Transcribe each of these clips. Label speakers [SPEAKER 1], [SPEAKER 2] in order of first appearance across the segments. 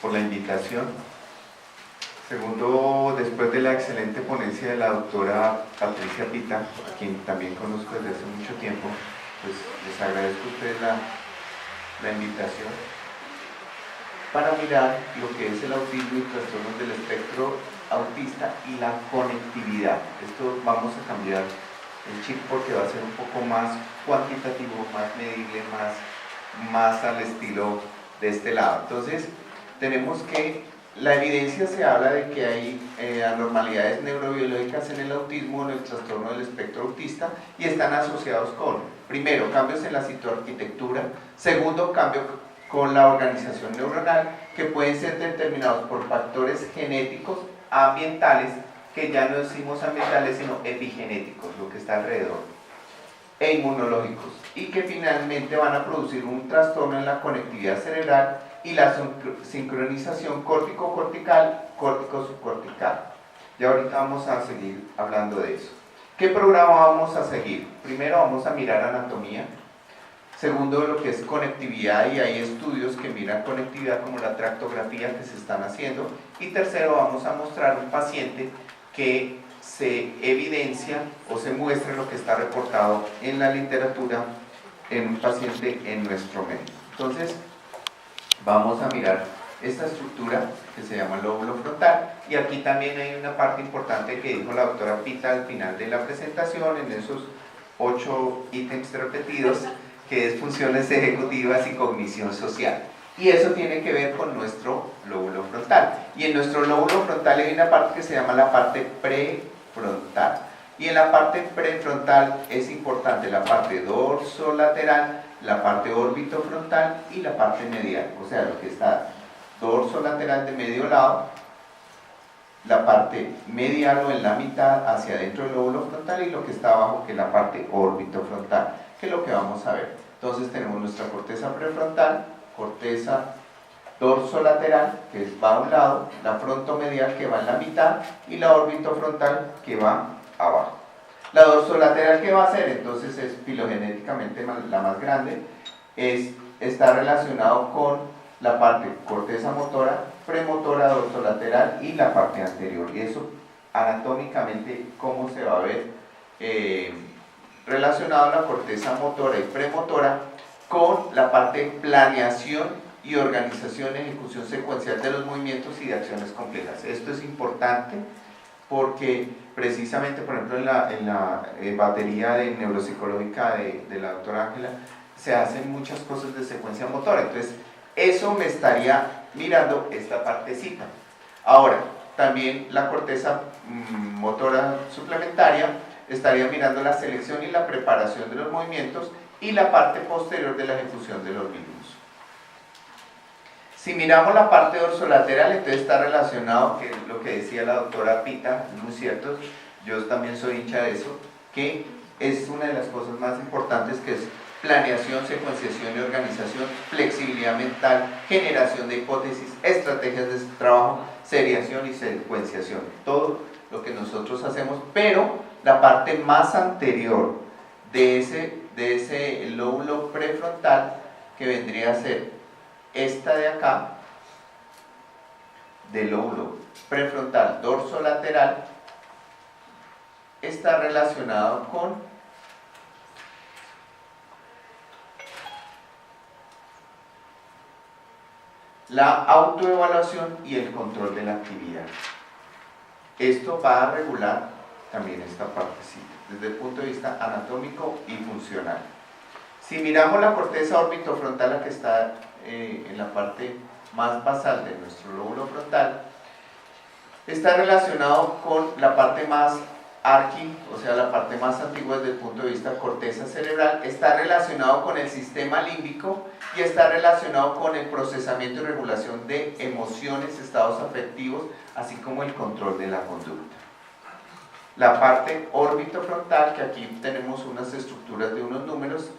[SPEAKER 1] por la invitación. Segundo, después de la excelente ponencia de la doctora Patricia Pita, a quien también conozco desde hace mucho tiempo, pues les agradezco a ustedes la invitación para mirar lo que es el autismo y trastornos del espectro autista y la conectividad. Esto vamos a cambiar el chip porque va a ser un poco más cuantitativo, más medible, más al estilo de este lado. Entonces, tenemos que la evidencia se habla de que hay anormalidades neurobiológicas en el autismo, en el trastorno del espectro autista, y están asociados con, primero, cambios en la citoarquitectura, segundo, cambio con la organización neuronal, que pueden ser determinados por factores genéticos, ambientales, que ya no decimos ambientales, sino epigenéticos, lo que está alrededor, e inmunológicos, y que finalmente van a producir un trastorno en la conectividad cerebral y la sincronización córtico-cortical, córtico-subcortical. Y ahorita vamos a seguir hablando de eso. ¿Qué programa vamos a seguir? Primero vamos a mirar anatomía. Segundo, lo que es conectividad, y hay estudios que miran conectividad como la tractografía que se están haciendo. Y tercero, vamos a mostrar un paciente que se evidencia o se muestra lo que está reportado en la literatura en un paciente en nuestro medio. Entonces, vamos a mirar esta estructura que se llama lóbulo frontal, y aquí también hay una parte importante que dijo la doctora Pita al final de la presentación, en esos 8 ítems repetidos, que es funciones ejecutivas y cognición social. Y eso tiene que ver con nuestro lóbulo frontal. Y en nuestro lóbulo frontal hay una parte que se llama la parte prefrontal. Y en la parte prefrontal es importante la parte dorsolateral, la parte órbitofrontal y la parte medial. O sea, lo que está dorsolateral de medio lado, la parte medial o en la mitad hacia adentro del lóbulo frontal, y lo que está abajo, que es la parte órbitofrontal, que es lo que vamos a ver. Entonces tenemos nuestra corteza prefrontal, corteza dorsolateral, que va a un lado, la frontomedial, que va en la mitad, y la orbitofrontal, que va abajo. La dorsolateral, ¿qué va a hacer? Entonces es filogenéticamente la más grande, está relacionado con la parte corteza motora, premotora, dorsolateral y la parte anterior. Y eso anatómicamente, ¿cómo se va a ver? Relacionado a la corteza motora y premotora con la parte planeación y organización, ejecución secuencial de los movimientos y de acciones complejas. Esto es importante porque precisamente, por ejemplo, en la batería de neuropsicológica de la doctora Ángela, se hacen muchas cosas de secuencia motora. Entonces, eso me estaría mirando esta partecita. Ahora, también la corteza motora suplementaria estaría mirando la selección y la preparación de los movimientos y la parte posterior de la ejecución de los mismos. Si miramos la parte dorsolateral, entonces está relacionado, que es lo que decía la doctora Pita, muy cierto, yo también soy hincha de eso, que es una de las cosas más importantes, que es planeación, secuenciación y organización, flexibilidad mental, generación de hipótesis, estrategias de trabajo, seriación y secuenciación, todo lo que nosotros hacemos, pero la parte más anterior de ese lóbulo prefrontal, que vendría a ser esta de acá, del lóbulo prefrontal dorsolateral, está relacionado con la autoevaluación y el control de la actividad. Esto va a regular también esta partecita, desde el punto de vista anatómico y funcional. Si miramos la corteza orbitofrontal, la que está en la parte más basal de nuestro lóbulo frontal, está relacionado con la parte más o sea, la parte más antigua desde el punto de vista corteza cerebral, está relacionado con el sistema límbico y está relacionado con el procesamiento y regulación de emociones, estados afectivos, así como el control de la conducta. La parte órbitofrontal, que aquí tenemos unas estructuras de unos números,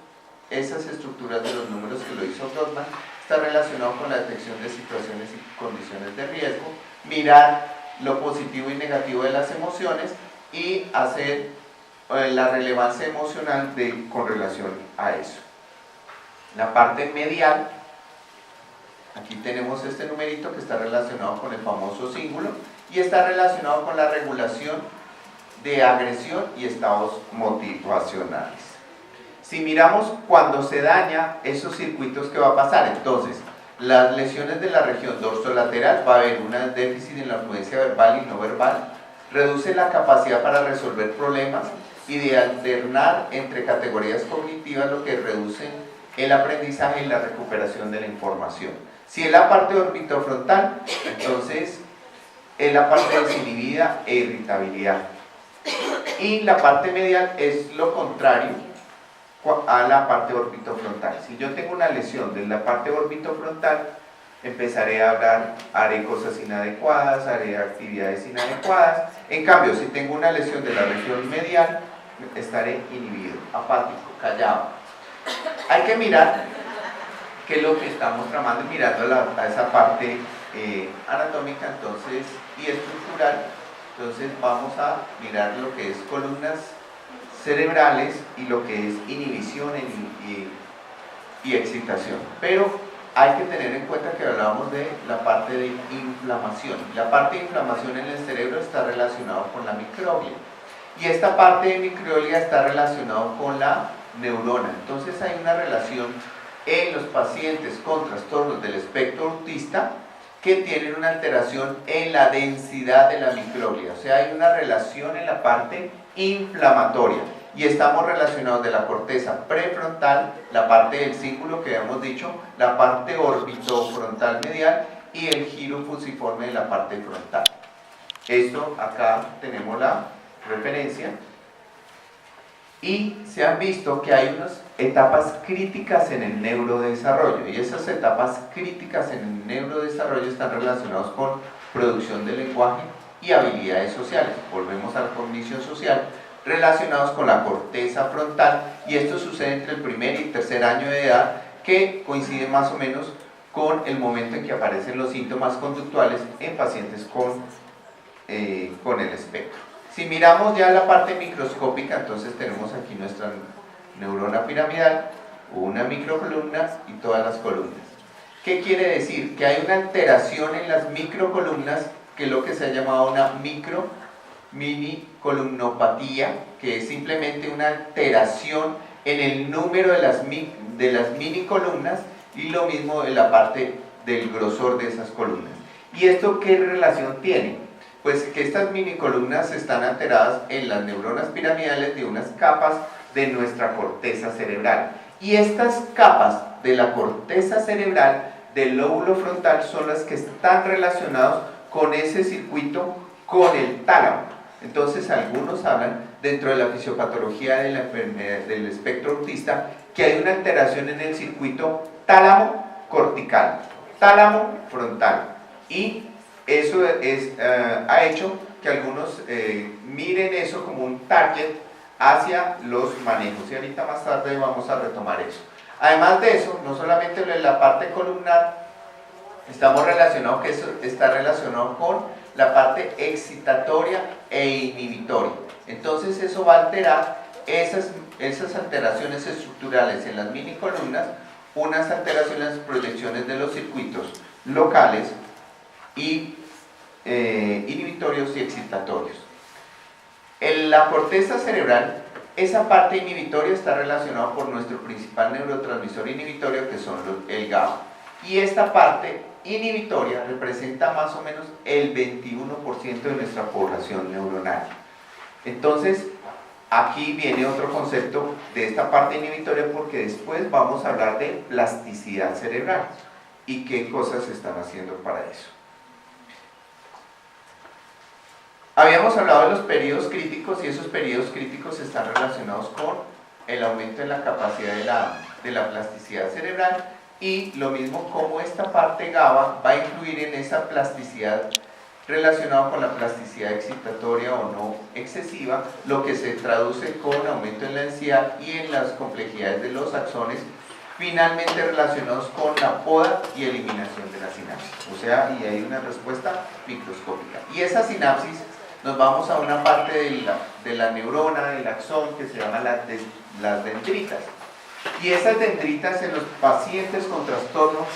[SPEAKER 1] esas estructuras de los números que lo hizo Gottman, está relacionado con la detección de situaciones y condiciones de riesgo, mirar lo positivo y negativo de las emociones y hacer la relevancia emocional con relación a eso. La parte medial Aquí tenemos este numerito que está relacionado con el famoso cíngulo y está relacionado con la regulación de agresión y estados motivacionales. Si miramos cuando se daña esos circuitos, ¿qué va a pasar? Entonces, las lesiones de la región dorsolateral, va a haber un déficit en la fluencia verbal y no verbal, reduce la capacidad para resolver problemas y de alternar entre categorías cognitivas, lo que reduce el aprendizaje y la recuperación de la información. Si es la parte orbitofrontal, entonces es la parte desinhibida e irritabilidad. Y la parte medial es lo contrario a la parte orbitofrontal. Si yo tengo una lesión de la parte orbitofrontal, empezaré a hablar, haré cosas inadecuadas, haré actividades inadecuadas. En cambio, si tengo una lesión de la región medial, estaré inhibido, apático, callado. Hay que mirar qué es lo que estamos tramando, mirando a esa parte anatómica entonces y estructural. Entonces vamos a mirar lo que es columnas cerebrales y lo que es inhibición y excitación. Pero hay que tener en cuenta que hablábamos de la parte de inflamación. La parte de inflamación en el cerebro está relacionada con la microglia. Y esta parte de microglia está relacionada con la neurona. Entonces hay una relación en los pacientes con trastornos del espectro autista que tienen una alteración en la densidad de la microglia. O sea, hay una relación en la parte inflamatoria. Y estamos relacionados de la corteza prefrontal, la parte del cíngulo que habíamos dicho, la parte orbitofrontal medial y el giro fusiforme de la parte frontal. Esto acá tenemos la referencia. Y se han visto que hay unas etapas críticas en el neurodesarrollo, y esas etapas críticas en el neurodesarrollo están relacionadas con producción de lenguaje y habilidades sociales. Volvemos a la cognición social, relacionados con la corteza frontal, y esto sucede entre el primer y tercer año de edad, que coincide más o menos con el momento en que aparecen los síntomas conductuales en pacientes con el espectro. Si miramos ya la parte microscópica, entonces tenemos aquí nuestra neurona piramidal, una microcolumna y todas las columnas. ¿Qué quiere decir? Que hay una alteración en las microcolumnas, que es lo que se ha llamado una mini columnopatía, que es simplemente una alteración en el número de las mini columnas, y lo mismo en la parte del grosor de esas columnas. ¿Y esto qué relación tiene? Pues que estas mini columnas están alteradas en las neuronas piramidales de unas capas de nuestra corteza cerebral. Y estas capas de la corteza cerebral del lóbulo frontal son las que están relacionadas con ese circuito, con el tálamo. Entonces algunos hablan dentro de la fisiopatología de la enfermedad del espectro autista que hay una alteración en el circuito tálamo cortical, tálamo frontal, y eso ha hecho que algunos miren eso como un target hacia los manejos, y ahorita más tarde vamos a retomar eso. Además de eso, no solamente en la parte columnar, estamos relacionados, que eso está relacionado con la parte excitatoria e inhibitoria. Entonces eso va a alterar esas alteraciones estructurales en las mini columnas, unas alteraciones en las proyecciones de los circuitos locales y inhibitorios y excitatorios. En la corteza cerebral, esa parte inhibitoria está relacionada por nuestro principal neurotransmisor inhibitorio, que son el GABA, y esta parte inhibitoria representa más o menos el 21% de nuestra población neuronal. Entonces aquí viene otro concepto de esta parte inhibitoria, porque después vamos a hablar de plasticidad cerebral y qué cosas se están haciendo para eso. Habíamos hablado de los periodos críticos, y esos periodos críticos están relacionados con el aumento en la capacidad de la plasticidad cerebral, y lo mismo como esta parte GABA va a influir en esa plasticidad relacionada con la plasticidad excitatoria o no excesiva, lo que se traduce con aumento en la ansiedad y en las complejidades de los axones, finalmente relacionados con la poda y eliminación de la sinapsis. O sea, y hay una respuesta microscópica. Y esa sinapsis, nos vamos a una parte de la neurona, del axón, que se llama las dendritas. Y esas dendritas en los pacientes con trastornos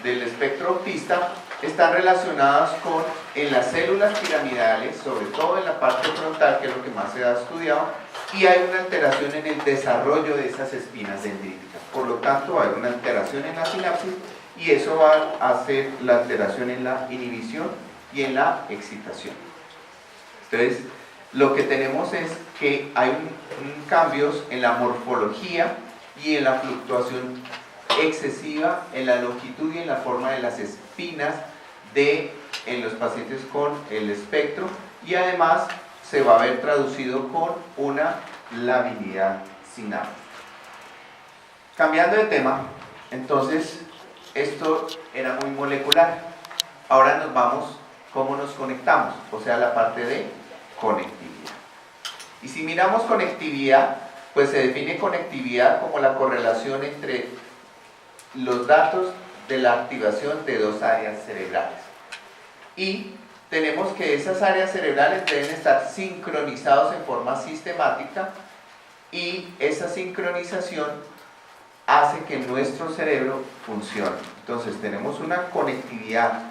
[SPEAKER 1] del espectro autista están relacionadas con, en las células piramidales, sobre todo en la parte frontal, que es lo que más se ha estudiado, y hay una alteración en el desarrollo de esas espinas dendríticas. Por lo tanto, hay una alteración en la sinapsis y eso va a hacer la alteración en la inhibición y en la excitación. Entonces, lo que tenemos es que hay cambios en la morfología y en la fluctuación excesiva en la longitud y en la forma de las espinas en los pacientes con el espectro, y además se va a ver traducido con una labilidad sináptica. Cambiando de tema, entonces esto era muy molecular. Ahora nos vamos, ¿cómo nos conectamos? O sea, la parte de conectividad. Y si miramos conectividad, pues se define conectividad como la correlación entre los datos de la activación de dos áreas cerebrales. Y tenemos que esas áreas cerebrales deben estar sincronizados en forma sistemática, y esa sincronización hace que nuestro cerebro funcione. Entonces tenemos una conectividad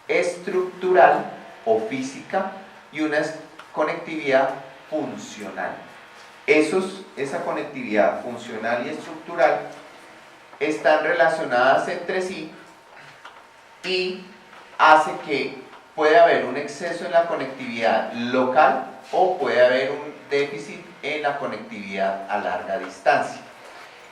[SPEAKER 1] estructural o física y una conectividad funcional. Esa conectividad funcional y estructural están relacionadas entre sí y hace que pueda haber un exceso en la conectividad local o puede haber un déficit en la conectividad a larga distancia.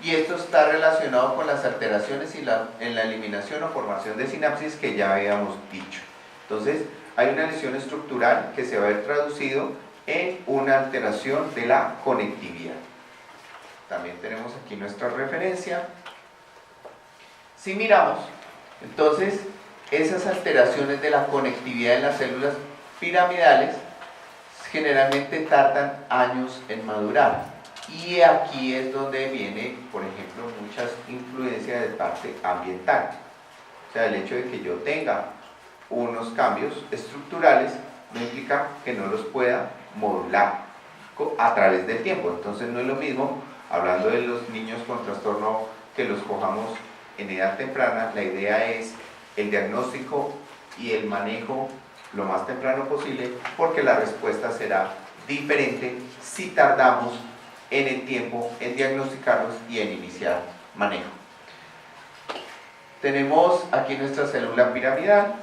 [SPEAKER 1] Y esto está relacionado con las alteraciones en la eliminación o formación de sinapsis que ya habíamos dicho. Entonces, hay una lesión estructural que se va a ver traducido en una alteración de la conectividad. También tenemos aquí nuestra referencia. Si miramos, entonces, esas alteraciones de la conectividad en las células piramidales generalmente tardan años en madurar. Y aquí es donde viene, por ejemplo, muchas influencias de parte ambiental. O sea, el hecho de que yo tenga unos cambios estructurales no implica que no los pueda modular a través del tiempo. Entonces no es lo mismo, hablando de los niños con trastorno, que los cojamos en edad temprana. La idea es el diagnóstico y el manejo lo más temprano posible, porque la respuesta será diferente si tardamos en el tiempo en diagnosticarlos y en iniciar manejo. Tenemos aquí nuestra célula piramidal.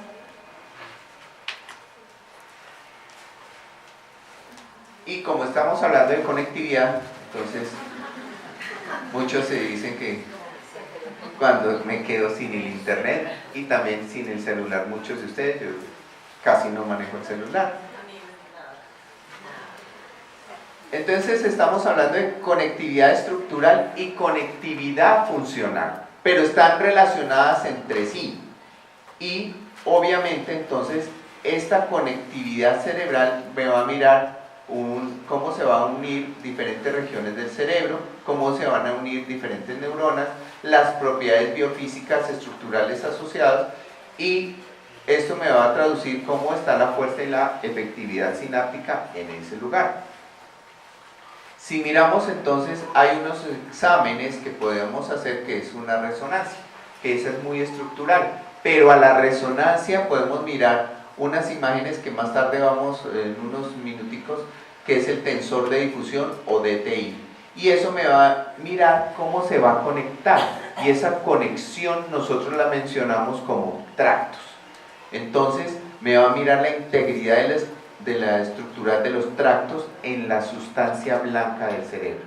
[SPEAKER 1] Y como estamos hablando de conectividad, entonces muchos se dicen que cuando me quedo sin el internet y también sin el celular, muchos de ustedes, yo casi no manejo el celular. Entonces estamos hablando de conectividad estructural y conectividad funcional, pero están relacionadas entre sí. Y obviamente entonces esta conectividad cerebral me va a mirar cómo se van a unir diferentes regiones del cerebro, cómo se van a unir diferentes neuronas, las propiedades biofísicas estructurales asociadas, y esto me va a traducir cómo está la fuerza y la efectividad sináptica en ese lugar. Si miramos entonces, hay unos exámenes que podemos hacer, que es una resonancia, que esa es muy estructural, pero a la resonancia podemos mirar unas imágenes que más tarde vamos, en unos minuticos, que es el tensor de difusión o DTI, y eso me va a mirar cómo se va a conectar, y esa conexión nosotros la mencionamos como tractos. Entonces me va a mirar la integridad de la estructura de los tractos en la sustancia blanca del cerebro.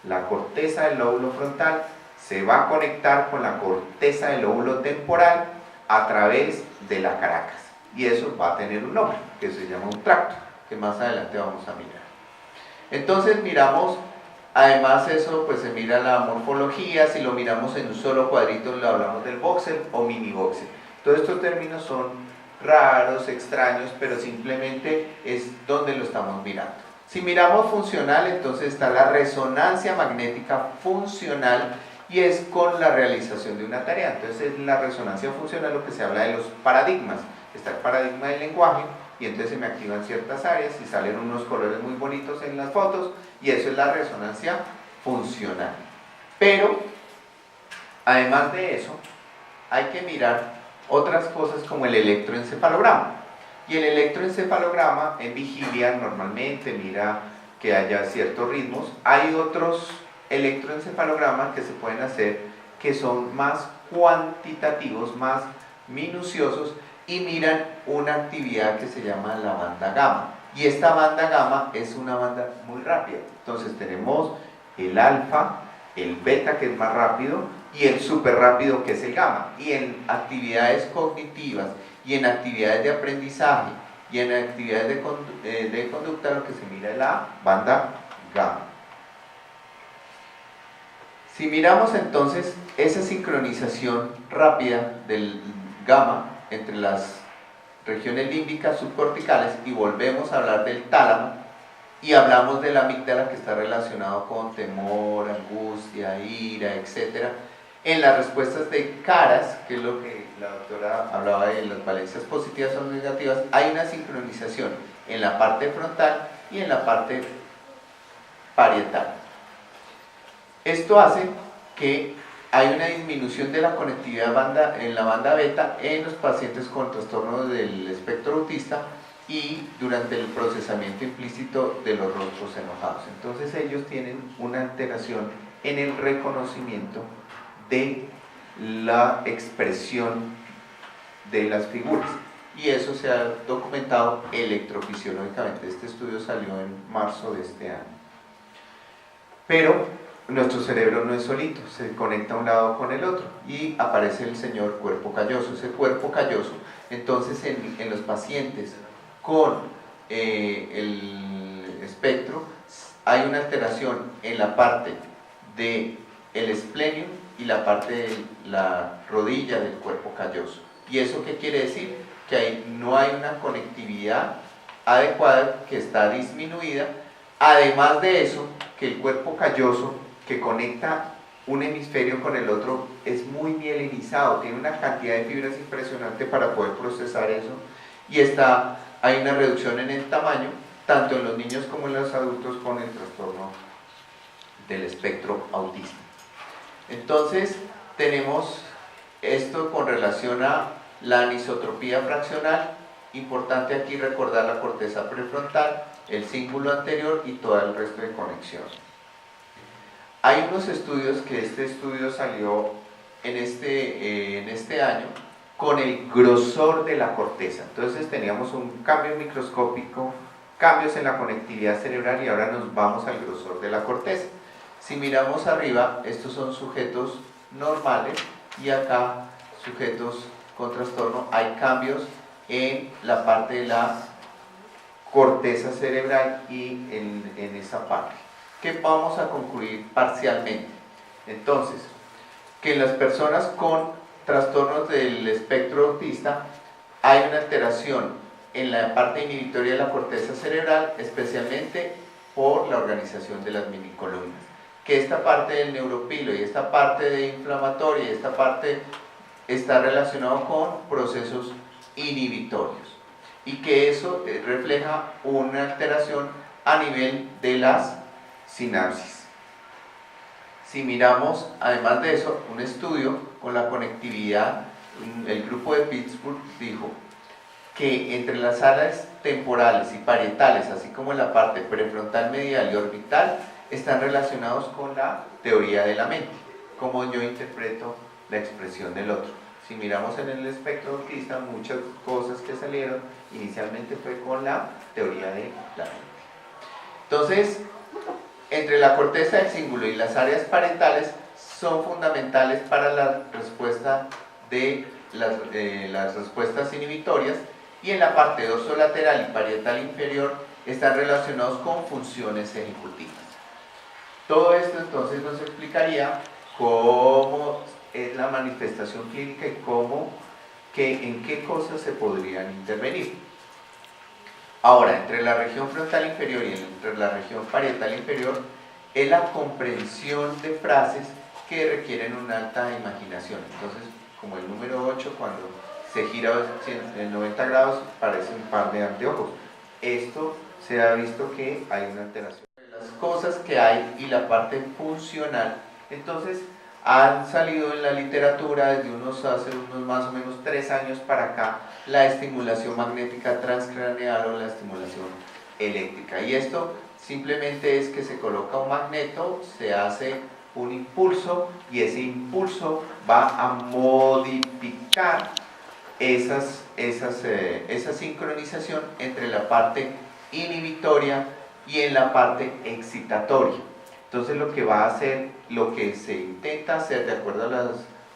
[SPEAKER 1] La corteza del lóbulo frontal se va a conectar con la corteza del lóbulo temporal a través de la caracas, y eso va a tener un nombre que se llama un tracto, que más adelante vamos a mirar. Entonces miramos, además eso pues se mira la morfología. Si lo miramos en un solo cuadrito, le hablamos del voxel o mini voxel. Todos estos términos son raros, extraños, pero simplemente es donde lo estamos mirando. Si miramos funcional, entonces está la resonancia magnética funcional, y es con la realización de una tarea. Entonces en la resonancia funcional lo que se habla de los paradigmas. Está el paradigma del lenguaje, y entonces se me activan ciertas áreas y salen unos colores muy bonitos en las fotos, y eso es la resonancia funcional. Pero, además de eso, hay que mirar otras cosas como el electroencefalograma. Y el electroencefalograma en vigilia normalmente mira que haya ciertos ritmos. Hay otros electroencefalogramas que se pueden hacer que son más cuantitativos, más minuciosos y miran una actividad que se llama la banda gamma. Y esta banda gamma es una banda muy rápida. Entonces tenemos el alfa, el beta que es más rápido y el súper rápido que es el gamma. Y en actividades cognitivas y en actividades de aprendizaje y en actividades de conducta lo que se mira es la banda gamma. Si miramos entonces esa sincronización rápida del gamma entre las regiones límbicas subcorticales y volvemos a hablar del tálamo y hablamos de la amígdala que está relacionado con temor, angustia, ira, etc. En las respuestas de caras, que es lo que la doctora hablaba de las valencias positivas o negativas, hay una sincronización en la parte frontal y en la parte parietal. Esto hace que hay una disminución de la conectividad en la banda beta en los pacientes con trastorno del espectro autista y durante el procesamiento implícito de los rostros enojados. Entonces ellos tienen una alteración en el reconocimiento de la expresión de las figuras y eso se ha documentado electrofisiológicamente. Este estudio salió en marzo de este año. Pero nuestro cerebro no es solito, se conecta un lado con el otro y aparece el señor cuerpo calloso. Ese cuerpo calloso, entonces en los pacientes con el espectro hay una alteración en la parte del esplenium y la parte de la rodilla del cuerpo calloso. ¿Y eso qué quiere decir? Que no hay una conectividad adecuada, que está disminuida. Además de eso, que el cuerpo calloso que conecta un hemisferio con el otro es muy mielinizado, tiene una cantidad de fibras impresionante para poder procesar eso y hay una reducción en el tamaño, tanto en los niños como en los adultos con el trastorno del espectro autista. Entonces, tenemos esto con relación a la anisotropía fraccional. Importante aquí recordar la corteza prefrontal, el cíngulo anterior y todo el resto de conexión. Hay unos estudios, que este estudio salió en este año, con el grosor de la corteza. Entonces teníamos un cambio microscópico, cambios en la conectividad cerebral y ahora nos vamos al grosor de la corteza. Si miramos arriba, estos son sujetos normales y acá sujetos con trastorno. Hay cambios en la parte de la corteza cerebral y en esa parte, que vamos a concluir parcialmente. Entonces, que en las personas con trastornos del espectro autista hay una alteración en la parte inhibitoria de la corteza cerebral, especialmente por la organización de las minicolumnas. Que esta parte del neuropilo y esta parte de inflamatoria y esta parte está relacionado con procesos inhibitorios y que eso refleja una alteración a nivel de las sinapsis. Si miramos, además de eso, un estudio con la conectividad, el grupo de Pittsburgh dijo que entre las áreas temporales y parietales, así como en la parte prefrontal, medial y orbital, están relacionados con la teoría de la mente, como yo interpreto la expresión del otro. Si miramos en el espectro autista, muchas cosas que salieron inicialmente fue con la teoría de la mente. Entonces, entre la corteza del cíngulo y las áreas parietales son fundamentales para la respuesta de las respuestas inhibitorias, y en la parte dorsolateral y parietal inferior están relacionados con funciones ejecutivas. Todo esto entonces nos explicaría cómo es la manifestación clínica y en qué cosas se podrían intervenir. Ahora, entre la región frontal inferior y entre la región parietal inferior es la comprensión de frases que requieren una alta imaginación. Entonces, como el número 8, cuando se gira en 90 grados, parece un par de anteojos. Esto se ha visto que hay una alteración de las cosas que hay y la parte funcional. Entonces, han salido en la literatura hace unos más o menos 3 años para acá la estimulación magnética transcraneal o la estimulación eléctrica. Y esto simplemente es que se coloca un magneto, se hace un impulso y ese impulso va a modificar esa sincronización entre la parte inhibitoria y en la parte excitatoria. Entonces lo que va a hacer, lo que se intenta hacer de acuerdo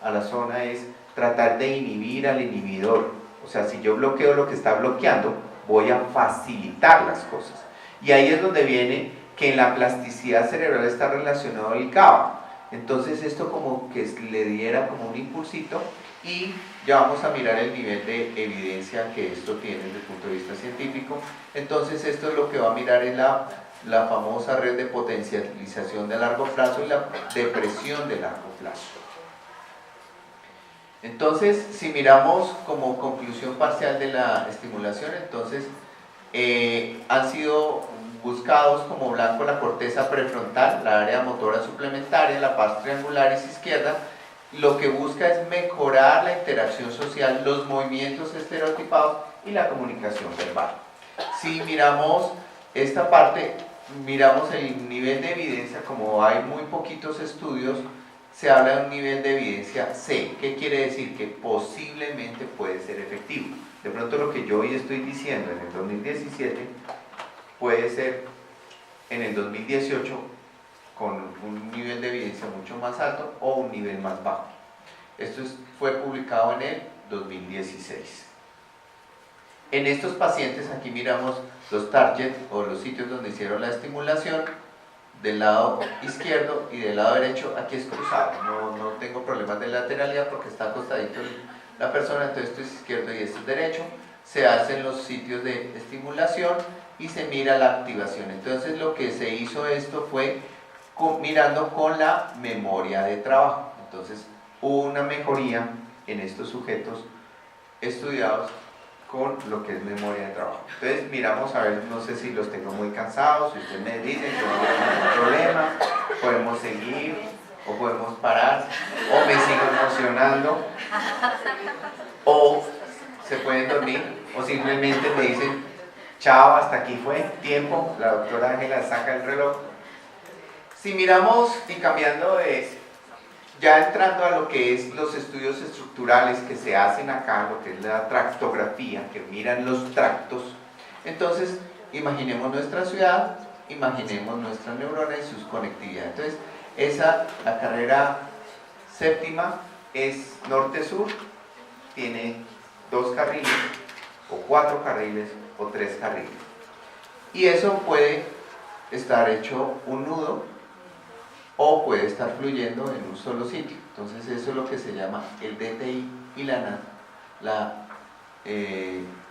[SPEAKER 1] a la zona es tratar de inhibir al inhibidor. O sea, si yo bloqueo lo que está bloqueando, voy a facilitar las cosas. Y ahí es donde viene que en la plasticidad cerebral está relacionado el GABA. Entonces esto como que le diera como un impulsito y ya vamos a mirar el nivel de evidencia que esto tiene desde el punto de vista científico. Entonces esto es lo que va a mirar en la famosa red de potencialización de largo plazo y la depresión de largo plazo. Entonces, si miramos como conclusión parcial de la estimulación, entonces han sido buscados como blanco la corteza prefrontal, la área motora suplementaria, la parte triangular izquierda. Lo que busca es mejorar la interacción social, los movimientos estereotipados y la comunicación verbal. Si miramos esta parte, miramos el nivel de evidencia, como hay muy poquitos estudios, se habla de un nivel de evidencia C. ¿Qué quiere decir? Que posiblemente puede ser efectivo. De pronto lo que yo hoy estoy diciendo en el 2017 puede ser en el 2018 con un nivel de evidencia mucho más alto o un nivel más bajo. Esto fue publicado en el 2016. En estos pacientes, aquí miramos los targets o los sitios donde hicieron la estimulación, del lado izquierdo y del lado derecho. Aquí es cruzado, no tengo problemas de lateralidad porque está acostadito la persona, entonces esto es izquierdo y esto es derecho. Se hacen los sitios de estimulación y se mira la activación. Entonces lo que se hizo esto fue mirando con la memoria de trabajo. Entonces hubo una mejoría en estos sujetos estudiados con lo que es memoria de trabajo. Entonces miramos a ver, no sé si los tengo muy cansados, si usted me dice que no hay ningún problema, podemos seguir o podemos parar, o me sigo emocionando, o se pueden dormir, o simplemente me dicen chao, hasta aquí fue, tiempo, la doctora Ángela saca el reloj. Si miramos y cambiando de, ya entrando a lo que es los estudios estructurales que se hacen acá, lo que es la tractografía, que miran los tractos, entonces imaginemos nuestra ciudad, imaginemos nuestra neurona y sus conectividades. Entonces, la carrera séptima es norte-sur, tiene 2 carriles, o 4 carriles, o 3 carriles. Y eso puede estar hecho un nudo, o puede estar fluyendo en un solo sitio. Entonces eso es lo que se llama el DTI y la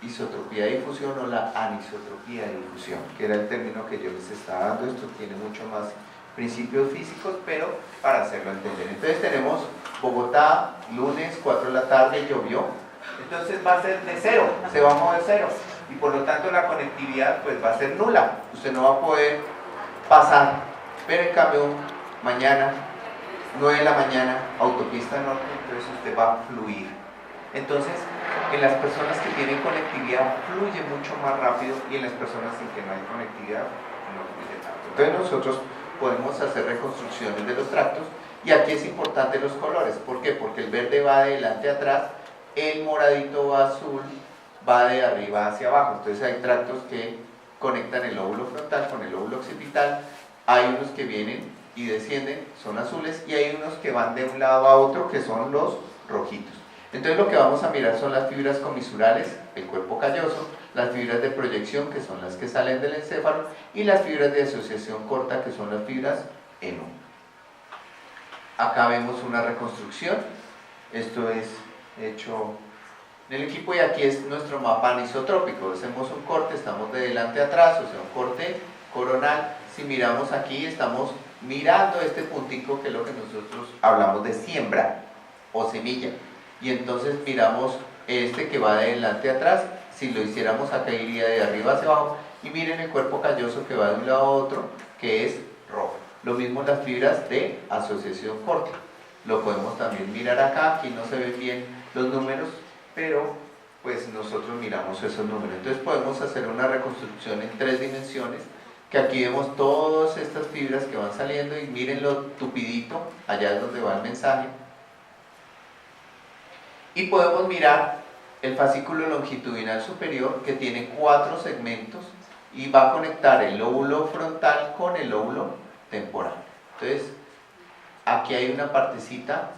[SPEAKER 1] isotropía de difusión o la anisotropía de difusión, que era el término que yo les estaba dando. Esto tiene mucho más principios físicos, pero para hacerlo entender. Entonces tenemos Bogotá, lunes, 4 de la tarde, llovió. Entonces va a ser de 0, se va a mover 0. Y por lo tanto la conectividad pues va a ser nula. Usted no va a poder pasar. Pero en cambio, mañana, 9 de la mañana, autopista norte, entonces usted va a fluir. Entonces, en las personas que tienen conectividad fluye mucho más rápido y en las personas en que no hay conectividad no fluye tanto. Entonces nosotros podemos hacer reconstrucciones de los tractos y aquí es importante los colores. ¿Por qué? Porque el verde va de delante a atrás, el moradito va azul, va de arriba hacia abajo. Entonces hay tractos que conectan el lóbulo frontal con el lóbulo occipital, hay unos que vienen y descienden, son azules, y hay unos que van de un lado a otro, que son los rojitos. Entonces lo que vamos a mirar son las fibras comisurales, el cuerpo calloso, las fibras de proyección, que son las que salen del encéfalo, y las fibras de asociación corta, que son las fibras heno. Acá vemos una reconstrucción, esto es hecho en el equipo, y aquí es nuestro mapa anisotrópico. Hacemos un corte, estamos de delante a atrás, o sea, un corte coronal. Si miramos aquí, estamos mirando este puntico, que es lo que nosotros hablamos de siembra o semilla, y entonces miramos este que va de delante a atrás. Si lo hiciéramos acá, iría de arriba hacia abajo, y miren el cuerpo calloso que va de un lado a otro, que es rojo. Lo mismo las fibras de asociación corta. Lo podemos también mirar acá, aquí no se ven bien los números, pero pues nosotros miramos esos números. Entonces podemos hacer una reconstrucción en 3 dimensiones, que aquí vemos todas estas fibras que van saliendo y miren lo tupidito, allá es donde va el mensaje. Y podemos mirar el fascículo longitudinal superior, que tiene 4 segmentos y va a conectar el lóbulo frontal con el lóbulo temporal. Entonces aquí hay una partecita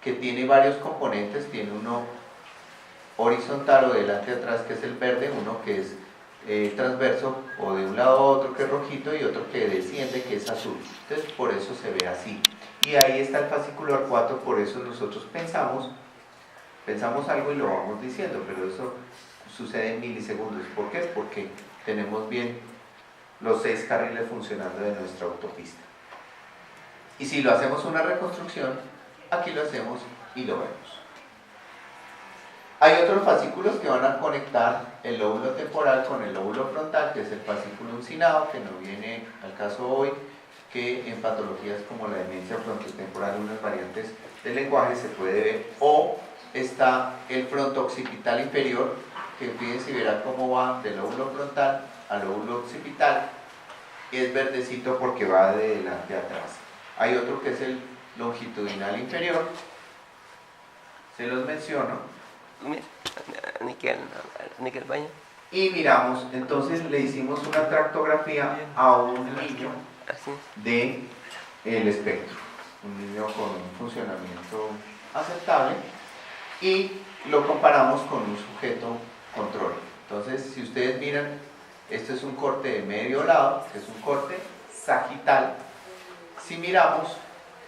[SPEAKER 1] que tiene varios componentes, tiene uno horizontal o delante y atrás, que es el verde, uno que es transverso o de un lado a otro, que es rojito, y otro que desciende, que es azul. Entonces por eso se ve así. Y ahí está el fascículo arcuato. Por eso nosotros pensamos algo y lo vamos diciendo, pero eso sucede en milisegundos. ¿Por qué? Porque tenemos bien los 6 carriles funcionando de nuestra autopista. Y si lo hacemos una reconstrucción, aquí lo hacemos y lo vemos. Hay otros fascículos que van a conectar el lóbulo temporal con el lóbulo frontal, que es el fascículo uncinado, que no viene al caso hoy, que en patologías como la demencia frontotemporal, unas variantes del lenguaje, se puede ver. O está el fronto-occipital inferior, que fíjense y verá cómo va del lóbulo frontal al lóbulo occipital, y es verdecito porque va de delante a atrás. Hay otro que es el longitudinal inferior, se los menciono. Y miramos, entonces le hicimos una tractografía a un niño del espectro, un niño con un funcionamiento aceptable, y lo comparamos con un sujeto control. Entonces, si ustedes miran, este es un corte de medio lado, que es un corte sagital. Si miramos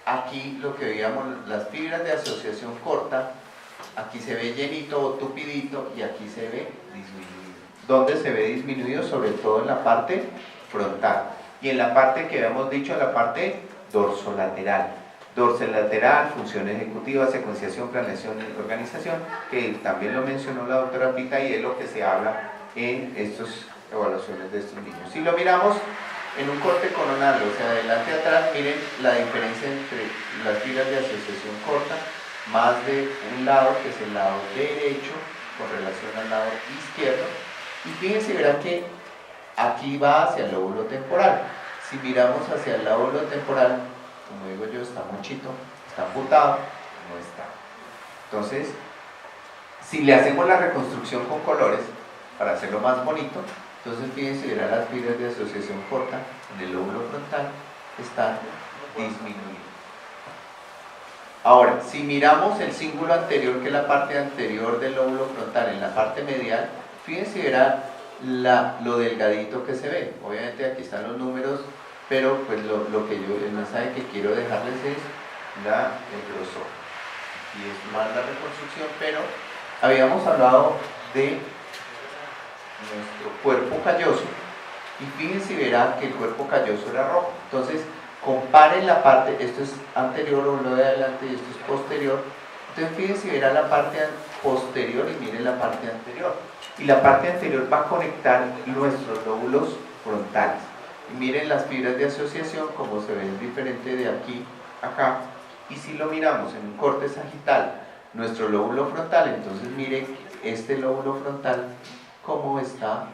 [SPEAKER 1] aquí lo que veíamos, las fibras de asociación corta, aquí se ve llenito o tupidito, y aquí se ve disminuido. ¿Dónde se ve disminuido? Sobre todo en la parte frontal. Y en la parte que habíamos dicho, en la parte dorsolateral. Dorsolateral, función ejecutiva, secuenciación, planeación y organización, que también lo mencionó la doctora Pita, y es lo que se habla en estas evaluaciones de estos niños. Si lo miramos en un corte coronal, o sea, adelante y atrás, miren la diferencia entre las fibras de asociación corta, más de un lado, que es el lado derecho, con relación al lado izquierdo. Y fíjense, verán que aquí va hacia el lóbulo temporal. Si miramos hacia el lóbulo temporal, como digo yo, está mochito, está amputado, no está. Entonces, si le hacemos la reconstrucción con colores, para hacerlo más bonito, entonces fíjense, verán las fibras de asociación corta en el lóbulo frontal están disminuidas. Ahora, si miramos el cíngulo anterior, que es la parte anterior del lóbulo frontal, en la parte medial, fíjense, verá lo delgadito que se ve. Obviamente aquí están los números, pero pues el mensaje que quiero dejarles es el grosor. Y es más la reconstrucción, pero habíamos hablado de nuestro cuerpo calloso, y fíjense, verá que el cuerpo calloso era rojo. Entonces, comparen la parte, esto es anterior o lo de adelante y esto es posterior. Entonces fíjense, verá la parte posterior y miren la parte anterior. Y la parte anterior va a conectar nuestros lóbulos frontales. Y miren las fibras de asociación, como se ven diferente de aquí a acá. Y si lo miramos en un corte sagital, nuestro lóbulo frontal, entonces miren este lóbulo frontal cómo está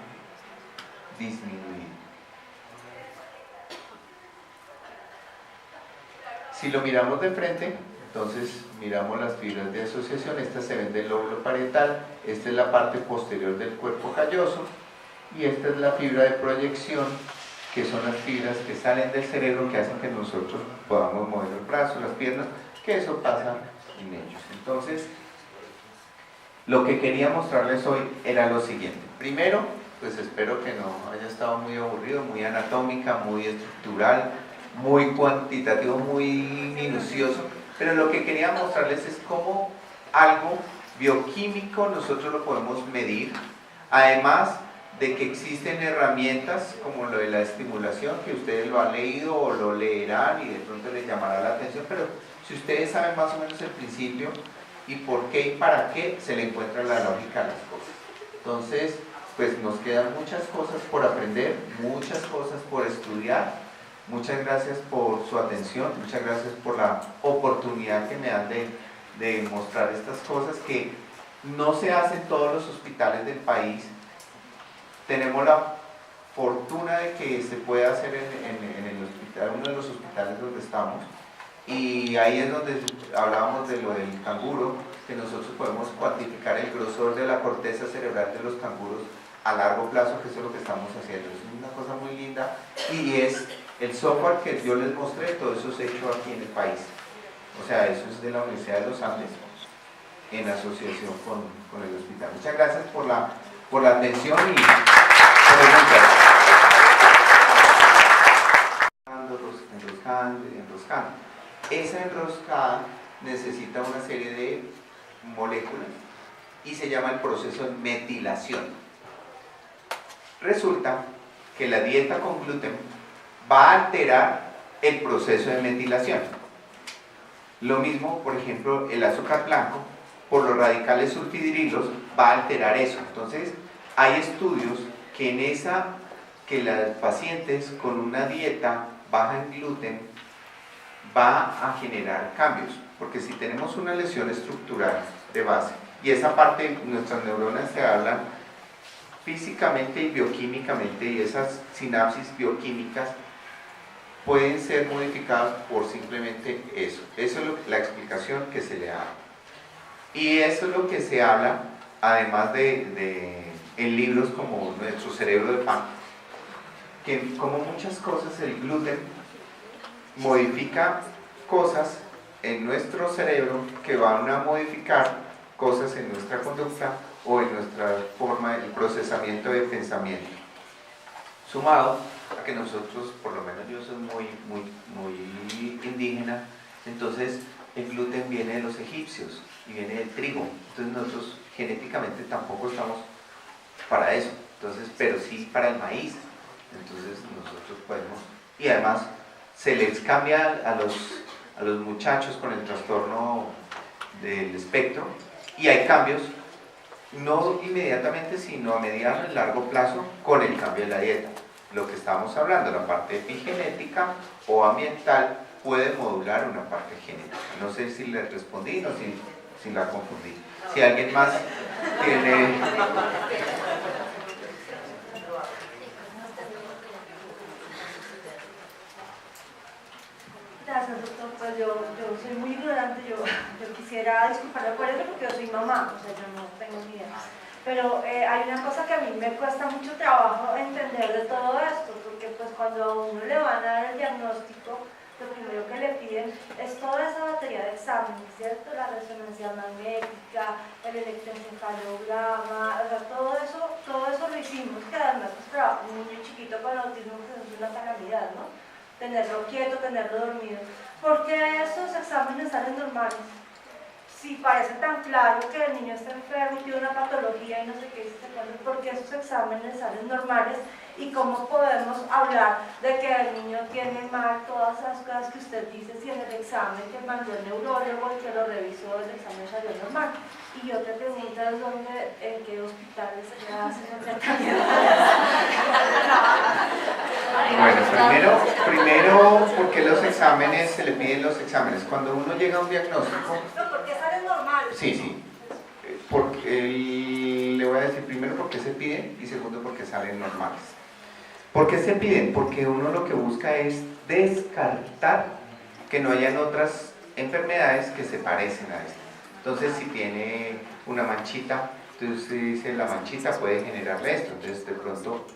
[SPEAKER 1] disminuido. Si lo miramos de frente, entonces miramos las fibras de asociación. Estas se ven del lóbulo parietal, esta es la parte posterior del cuerpo calloso, y esta es la fibra de proyección, que son las fibras que salen del cerebro, que hacen que nosotros podamos mover el brazo, las piernas, que eso pasa en ellos. Entonces, lo que quería mostrarles hoy era lo siguiente. Primero, pues espero que no haya estado muy aburrido, muy anatómica, muy estructural, muy cuantitativo, muy minucioso, pero lo que quería mostrarles es cómo algo bioquímico nosotros lo podemos medir, además de que existen herramientas como lo de la estimulación, que ustedes lo han leído o lo leerán y de pronto les llamará la atención, pero si ustedes saben más o menos el principio y por qué y para qué, se le encuentra la lógica a las cosas. Entonces, pues nos quedan muchas cosas por aprender, muchas cosas por estudiar, Muchas gracias por su atención, muchas gracias por la oportunidad que me dan de mostrar estas cosas que no se hacen en todos los hospitales del país. Tenemos la fortuna de que se puede hacer en el hospital, uno de los hospitales donde estamos, y ahí es donde hablábamos de lo del canguro, que nosotros podemos cuantificar el grosor de la corteza cerebral de los canguros a largo plazo, que eso es lo que estamos haciendo. Es una cosa muy linda y es el software que yo les mostré, todo eso es hecho aquí en el país. O sea, eso es de la Universidad de los Andes en asociación con el hospital. Muchas gracias por la atención y preguntas. Enroscando. Esa enroscada necesita una serie de moléculas y se llama el proceso de metilación. Resulta que la dieta con gluten va a alterar el proceso de metilación. Lo mismo, por ejemplo, el azúcar blanco, por los radicales sulfidrilos, va a alterar eso. Entonces, hay estudios que que las pacientes con una dieta baja en gluten va a generar cambios, porque si tenemos una lesión estructural de base, y esa parte, nuestras neuronas se hablan físicamente y bioquímicamente, y esas sinapsis bioquímicas pueden ser modificadas por simplemente eso. Eso es la explicación que se le da. Y eso es lo que se habla, además en libros como Nuestro cerebro de pan, que como muchas cosas el gluten modifica cosas en nuestro cerebro que van a modificar cosas en nuestra conducta o en nuestra forma de procesamiento de pensamiento. Sumado a que nosotros, por lo menos yo soy muy indígena, entonces el gluten viene de los egipcios y viene del trigo, entonces nosotros genéticamente tampoco estamos para eso, entonces, pero sí para el maíz, entonces nosotros podemos, y además se les cambia a los muchachos con el trastorno del espectro, y hay cambios no inmediatamente, sino a mediano y largo plazo con el cambio de la dieta. Lo que estamos hablando, la parte epigenética o ambiental puede modular una parte genética. No sé si le respondí, no si la confundí. Si alguien más tiene...
[SPEAKER 2] Gracias, doctor. Pues yo soy muy ignorante, yo quisiera disculparme por eso porque yo soy mamá, o sea, yo no tengo ni idea. Pero hay una cosa que a mí me cuesta mucho trabajo entender de todo esto, porque pues cuando a uno le van a dar el diagnóstico, lo primero que le piden es toda esa batería de exámenes, ¿cierto? La resonancia magnética, el electroencefalograma, o sea, todo eso lo hicimos, que además pues para un niño chiquito con autismo pues es una calamidad, ¿no? Tenerlo quieto, tenerlo dormido. ¿Por qué esos exámenes salen normales? Si parece tan claro que el niño está enfermo y tiene una patología y no sé qué, ¿por qué esos exámenes salen normales? ¿Y cómo podemos hablar de que el niño tiene mal todas las cosas que usted dice si en el examen que mandó el neurólogo y que lo revisó el examen salió normal? Y otra pregunta es en qué hospitales se hacen los tratamientos.
[SPEAKER 1] Bueno, primero, ¿por qué los exámenes se le piden los exámenes? Cuando uno llega a un diagnóstico...
[SPEAKER 2] No, ¿por qué salen normales?
[SPEAKER 1] Sí. Le voy a decir primero por qué se piden y segundo por qué salen normales. ¿Por qué se piden? Porque uno lo que busca es descartar que no hayan otras enfermedades que se parecen a esta. Entonces, si tiene una manchita, entonces usted dice la manchita puede generarle esto, entonces de pronto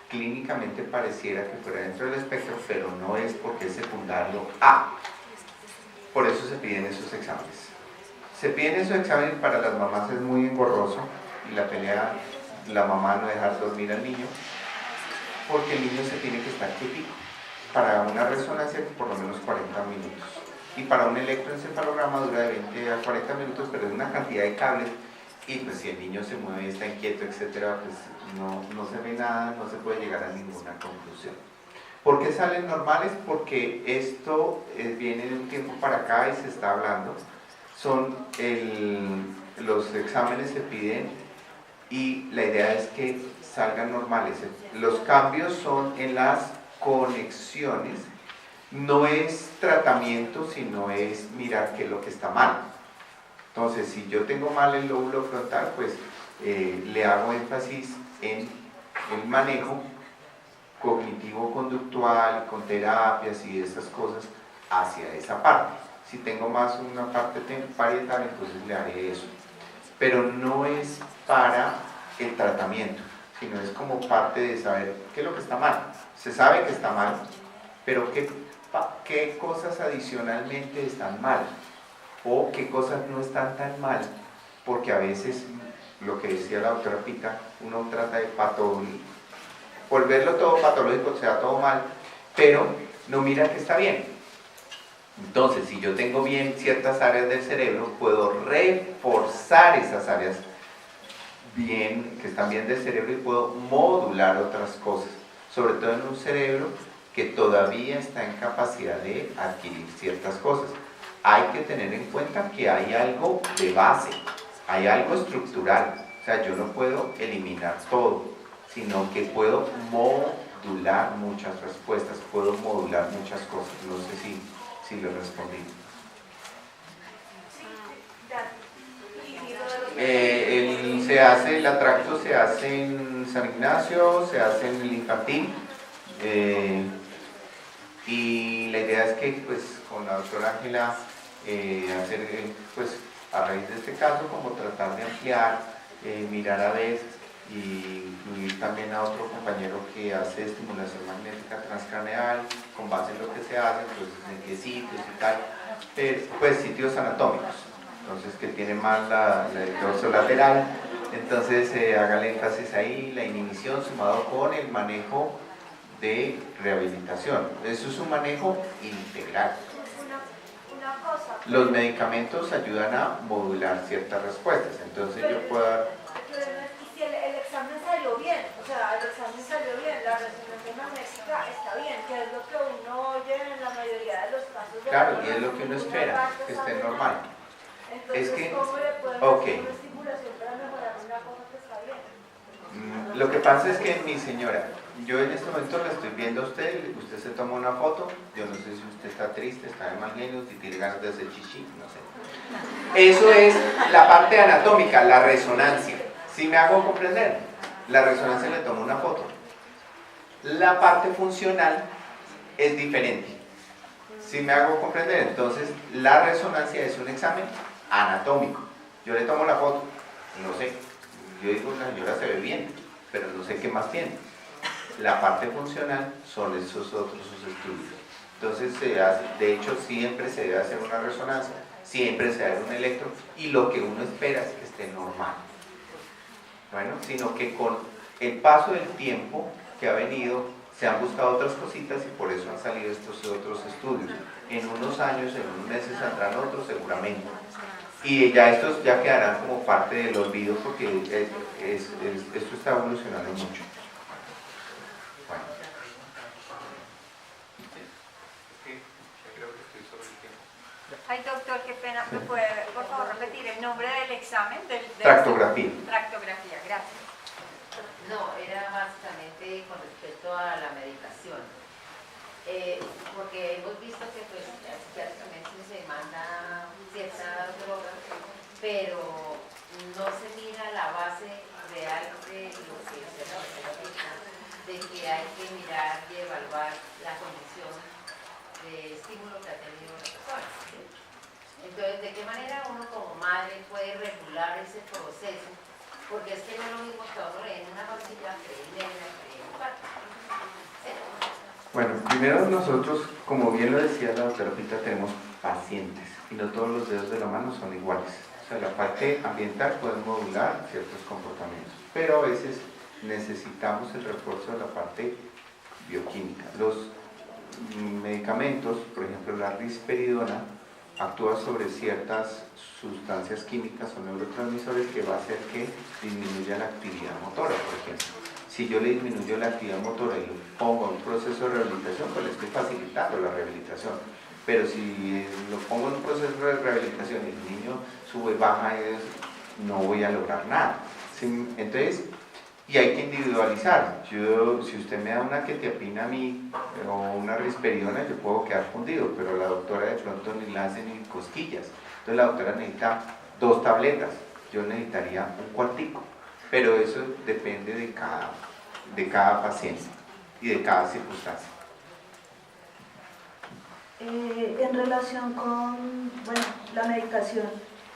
[SPEAKER 1] clínicamente pareciera que fuera dentro del espectro, pero no es porque es secundario A. Por eso se piden esos exámenes. Se piden esos exámenes, para las mamás es muy engorroso y la pelea, la mamá no dejar dormir al niño, porque el niño se tiene que estar quietico. Para una resonancia por lo menos 40 minutos. Y para un electroencefalograma dura de 20 a 40 minutos, pero es una cantidad de cables, y pues si el niño se mueve, está inquieto, etcétera, pues no se ve nada, no se puede llegar a ninguna conclusión. ¿Por qué salen normales? Porque esto viene de un tiempo para acá y se está hablando. Los exámenes se piden y la idea es que salgan normales. Los cambios son en las conexiones no es tratamiento, sino es mirar qué es lo que está mal. Entonces, si yo tengo mal el lóbulo frontal, pues le hago énfasis en el manejo cognitivo-conductual, con terapias y esas cosas hacia esa parte. Si tengo más una parte parietal, entonces le haré eso. Pero no es para el tratamiento, sino es como parte de saber qué es lo que está mal. Se sabe que está mal, pero qué cosas adicionalmente están mal o qué cosas no están tan mal, porque a veces, lo que decía la doctora Pita, uno trata de volverlo todo patológico, o sea, todo mal, pero no mira que está bien. Entonces, si yo tengo bien ciertas áreas del cerebro, puedo reforzar esas áreas bien, que están bien del cerebro, y puedo modular otras cosas, sobre todo en un cerebro que todavía está en capacidad de adquirir ciertas cosas. Hay que tener en cuenta que hay algo de base, hay algo estructural, o sea, yo no puedo eliminar todo, sino que puedo modular muchas respuestas, puedo modular muchas cosas. No sé si lo respondí. El atracto se hace en San Ignacio, se hace en el infantil, y la idea es que pues con la doctora Ángela hacer pues a raíz de este caso como tratar de ampliar, mirar a ver y incluir también a otro compañero que hace estimulación magnética transcraneal con base en lo que se hace, pues en qué sitios y tal, pues sitios anatómicos, entonces que tiene más el dorso lateral, entonces hágale énfasis ahí, la inhibición sumado con el manejo de rehabilitación. Eso es un manejo integral.
[SPEAKER 2] Una cosa.
[SPEAKER 1] Los medicamentos ayudan a modular ciertas respuestas, entonces yo puedo dar...
[SPEAKER 2] Y si el examen salió bien, o sea, el examen salió bien, la resonancia magnética está bien, que es lo que uno oye en la mayoría de los casos.
[SPEAKER 1] Claro, y es lo que uno espera, que esté normal.
[SPEAKER 2] Entonces,
[SPEAKER 1] es que,
[SPEAKER 2] ¿cómo le pueden hacer una estimulación para mejorar una cosa que está bien?
[SPEAKER 1] Lo que pasa es que mi señora, yo en este momento la estoy viendo a usted, usted se toma una foto, yo no sé si usted está triste, está de mal genio, si tiene ganas de hacer chichi, no sé. Eso es la parte anatómica, la resonancia. ¿Sí me hago comprender? La resonancia le tomo una foto. La parte funcional es diferente. ¿Sí me hago comprender? Entonces, la resonancia es un examen anatómico. Yo le tomo la foto, no sé. Yo digo, la señora se ve bien, pero no sé qué más tiene. La parte funcional son esos otros estudios. Entonces, de hecho, siempre se debe hacer una resonancia, siempre se debe hacer un electro, y lo que uno espera es que esté normal. Bueno, sino que con el paso del tiempo que ha venido, se han buscado otras cositas y por eso han salido estos otros estudios. En unos años, en unos meses saldrán otros seguramente. Y ya estos ya quedarán como parte del olvido porque esto está evolucionando mucho. Bueno. Creo que estoy sobre el tiempo.
[SPEAKER 3] Ay, doctor, qué pena. ¿Me puede, por favor, repetir el nombre del examen?
[SPEAKER 1] Tractografía.
[SPEAKER 3] Tractografía, gracias.
[SPEAKER 4] No, era básicamente con respecto a la medicación. Porque hemos visto que pues, psiquiátricamente se manda cierta droga, pero no se mira la base real de lo que se necesita, de que hay que mirar y evaluar la condición de estímulo que ha tenido la persona. ¿Sí? Entonces, ¿de qué manera uno como madre puede regular ese proceso? Porque es que no es lo mismo que uno le den una pastilla que le den un parto. ¿Sí?
[SPEAKER 1] Bueno, primero nosotros, como bien lo decía la doctora Pita, tenemos pacientes y no todos los dedos de la mano son iguales. O sea, la parte ambiental puede modular ciertos comportamientos, pero a veces necesitamos el refuerzo de la parte bioquímica. Los medicamentos, por ejemplo la risperidona, actúa sobre ciertas sustancias químicas o neurotransmisores que va a hacer que disminuya la actividad motora, por ejemplo. Si yo le disminuyo la actividad motora y lo pongo en un proceso de rehabilitación, pues le estoy facilitando la rehabilitación. Pero si lo pongo en un proceso de rehabilitación y el niño sube, baja, no voy a lograr nada. Entonces, Y hay que individualizar. Si usted me da una quetiapina a mí o una risperidona, yo puedo quedar fundido, pero la doctora de pronto ni la hace ni cosquillas. Entonces la doctora necesita 2 tabletas, yo necesitaría un cuartico. Pero eso depende de cada paciente y de cada circunstancia.
[SPEAKER 2] En relación con la medicación,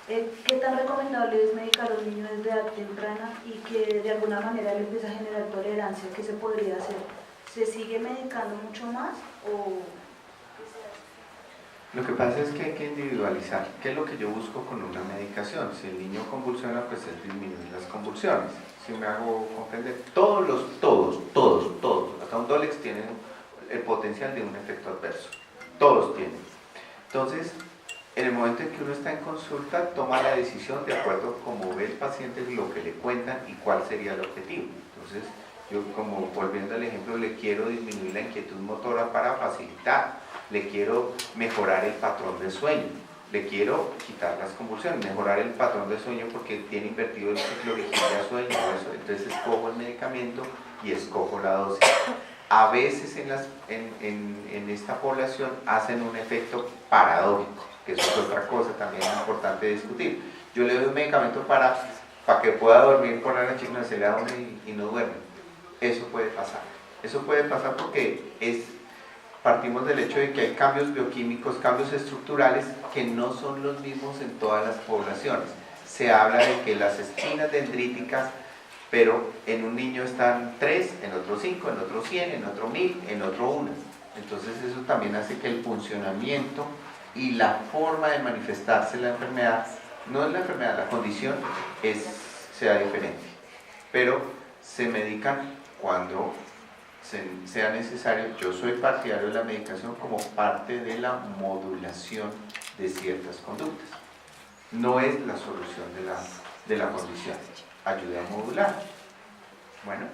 [SPEAKER 2] ¿qué tan recomendable es medicar a un niño desde edad temprana y que de alguna manera le empieza a generar tolerancia? ¿Qué se podría hacer? ¿Se sigue medicando mucho más o...?
[SPEAKER 1] Lo que pasa es que hay que individualizar. ¿Qué es lo que yo busco con una medicación? Si el niño convulsiona, pues es disminuir las convulsiones. Si me hago comprender, todos, hasta un Dolex tienen el potencial de un efecto adverso. Todos tienen. Entonces, en el momento en que uno está en consulta, toma la decisión de acuerdo a cómo ve el paciente, lo que le cuentan y cuál sería el objetivo. Entonces, yo, como volviendo al ejemplo, le quiero disminuir la inquietud motora para facilitar, le quiero mejorar el patrón de sueño, le quiero quitar las convulsiones, mejorar el patrón de sueño porque tiene invertido el ciclo vigilia-sueño, entonces escojo el medicamento y escojo la dosis. A veces en esta población hacen un efecto paradójico, que eso es otra cosa también importante de discutir. Yo le doy un medicamento para que pueda dormir por la noche, no se le da uno y no duerme. Eso puede pasar porque partimos del hecho de que hay cambios bioquímicos, cambios estructurales que no son los mismos en todas las poblaciones. Se habla de que las espinas dendríticas, pero en un niño están 3, en otro 5, en otro 100, en otro 1000, en otro 1. Entonces eso también hace que el funcionamiento y la forma de manifestarse la enfermedad, no es la enfermedad, la condición sea diferente. Pero se medican cuando sea necesario. Yo soy partidario de la medicación como parte de la modulación de ciertas conductas. No es la solución de la condición, ayuda a modular. Bueno.